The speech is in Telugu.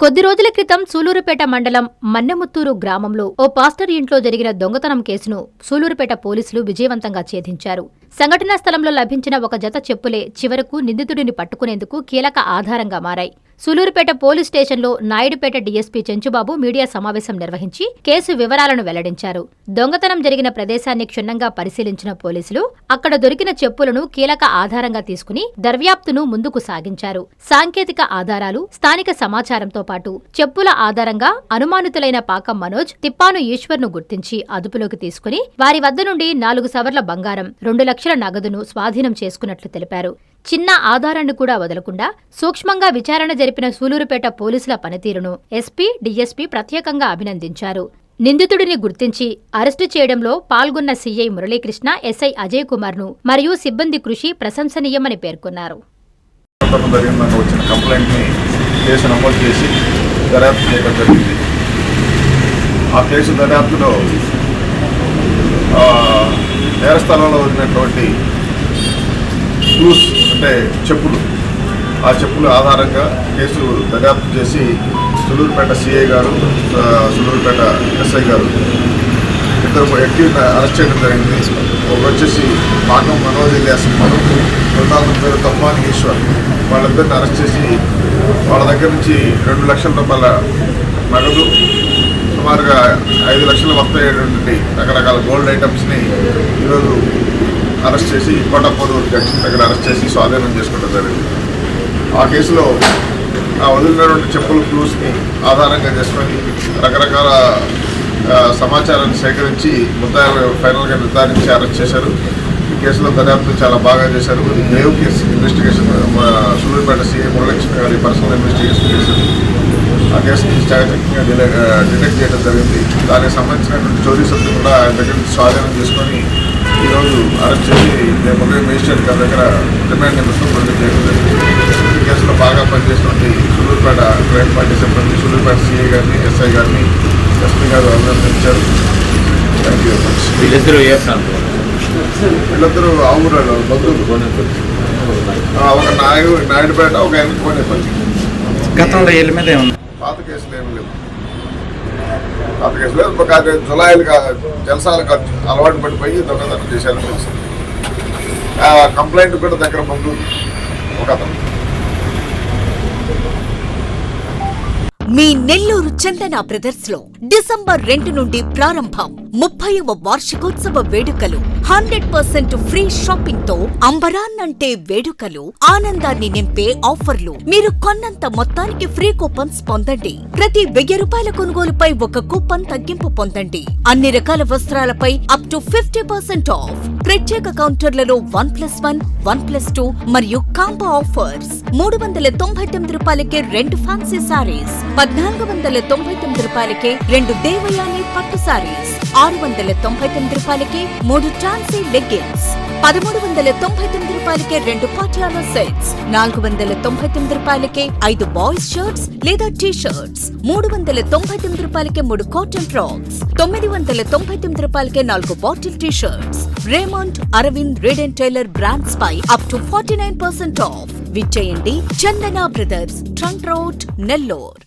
కొద్ది రోజుల క్రితం సూలూరుపేట మండలం మన్నెముత్తూరు గ్రామంలో ఓ పాస్టర్ ఇంట్లో జరిగిన దొంగతనం కేసును సూలూరుపేట పోలీసులు విజయవంతంగా ఛేదించారు. సంఘటనా స్థలంలో లభించిన ఒక జత చెప్పులే చివరకు నిందితుడిని పట్టుకునేందుకు కీలక ఆధారంగా మారాయి. సూలూరుపేట పోలీస్ స్టేషన్లో నాయుడుపేట డీఎస్పీ చెంచుబాబు మీడియా సమావేశం నిర్వహించి కేసు వివరాలను వెల్లడించారు. దొంగతనం జరిగిన ప్రదేశాన్ని క్షుణ్ణంగా పరిశీలించిన పోలీసులు అక్కడ దొరికిన చెప్పులను కీలక ఆధారంగా తీసుకుని దర్యాప్తును ముందుకు సాగించారు. సాంకేతిక ఆధారాలు, స్థానిక సమాచారంతో పాటు చెప్పుల ఆధారంగా అనుమానితులైన పాకం మనోజ్, తిప్పాను ఈశ్వర్ను గుర్తించి అదుపులోకి తీసుకుని వారి వద్ద నుండి 4 సవర్ల బంగారం, 2 లక్షల నగదును స్వాధీనం చేసుకున్నట్లు తెలిపారు. చిన్న ఆధారాన్ని కూడా వదలకుండా సూక్ష్మంగా విచారణ జరిపిన సూలూరుపేట పోలీసుల పనితీరును ఎస్పీ, డీఎస్పీ ప్రత్యేకంగా అభినందించారు. నిందితుడిని గుర్తించి అరెస్టు చేయడంలో పాల్గొన్న సీఐ మురళీకృష్ణ, ఎస్ఐ అజయ్ కుమార్ను మరియు సిబ్బంది కృషి ప్రశంసనీయమని పేర్కొన్నారు. క్లూస్ అంటే చెప్పులు, ఆ చెప్పుల ఆధారంగా కేసు దర్యాప్తు చేసి సూలూరుపేట సిఐ గారు, సూలూరుపేట ఎస్ఐ గారు ఇద్దరు వ్యక్తిని అరెస్ట్ చేయడం జరిగింది. ఒక వచ్చేసి పాకం మనోజ్ ఇలియాస్, రెండవ పేరు తిప్పాను ఈశ్వర్. వాళ్ళిద్దరిని అరెస్ట్ చేసి వాళ్ళ దగ్గర నుంచి 2 లక్షల రూపాయల నగదు, సుమారుగా 5 లక్షల మొత్తం రకరకాల గోల్డ్ ఐటమ్స్ని ఈరోజు అరెస్ట్ చేసి కోటపూరు జంక్షన్ దగ్గర అరెస్ట్ చేసి స్వాధీనం చేసుకోవడం జరిగింది. ఆ కేసులో వదిలినటువంటి చెప్పుల క్లూస్ని ఆధారంగా చేసుకొని రకరకాల సమాచారాన్ని సేకరించి ముద్దాయిలు ఫైనల్గా నిర్ధారించి అరెస్ట్ చేశారు. ఈ కేసులో దర్యాప్తు చాలా బాగా చేశారు. ఇది grave case investigation Sullurpeta CI Muralikrishna గారి పర్సనల్ ఇన్వెస్టిగేషన్ చేశారు. ఆ కేసుని చాకచక్యంగా డిటెక్ట్ చేయడం జరిగింది. దానికి సంబంధించినటువంటి చోరీ సొత్తు కూడా ఆయన దగ్గర నుంచి స్వాధీనం చేసుకొని ఈరోజు అరెస్ట్ చేసి రేపు మేజిస్ట్రేట్ గారి దగ్గర రిమాండ్ నిమిత్తం ప్రొడ్యూస్ చేయడం జరిగింది. ఈ కేసులో బాగా పనిచేసినటువంటి సూలూరుపేట క్రైమ్ పార్టీ సిబ్బంది, సూలూరుపేట సిఐ గారిని, ఎస్ఐ గారిని, ఎస్పీ గారు అభినందించారు. Thank you very much. వీళ్ళిద్దరూ ఆ ఊళ్ళో బంధువులు, ఒక నాయుడుపేట, ఒక ఆయన కోనేపల్లి. గతంలో వీళ్ళ మీద పాత కేసులు ఏమి లేవు. పాత కేసులు ఒక జులాయిలు జలసాలకు అలవాటు పడిపోయి దొంగతనం చేశారని తెలిసింది. కంప్లైంట్ కూడా దగ్గర బంధువులు ఒక అతను. మీ నెల్లూరు చందన బ్రదర్స్ లో డిసెంబర్ 2 నుండి ప్రారంభం 30వ వార్షికోత్సవ వేడుకలు. 100% ఫ్రీ షాపింగ్ తో అంబరాన్నంటే వేడుకలు, ఆనందాన్ని నింపే ఆఫర్లు. మీరు కొన్నంత మొత్తానికి ఫ్రీ కూపన్స్ పొందండి. ప్రతి 1000 రూపాయల కొనుగోలుపై ఒక కూపన్ తగ్గింపు పొందండి. అన్ని రకాల వస్త్రాలపై అప్ టు 50% ఆఫ్. ప్రత్యేక కౌంటర్లలో 1+1, 1+2 మరియు కాంబో ఆఫర్స్. 399 రూపాయలకే 2 ఫ్యాన్సీ సారీస్, 1499 రూపాయలకే 2 దేవయాని పట్టు సారీస్, 699 రూపాయలకే 3 టాన్సీ లెగ్గిన్స్, 1399 రూపాయలకే 2 పాటియాలా సెట్స్, 499 రూపాయలకే 5 బాయ్స్ షర్ట్స్ లేదా టీ షర్ట్స్, 399 రూపాయలకే 3 కాటన్ ఫ్రాక్స్, 999 రూపాయలకే 4 bottle T shirts. Raymond, Arvind, Reid and Taylor brands పై అప్ టు 49% ఆఫ్. విచ్చేయండి Chandana brothers, trunk road, Nellore.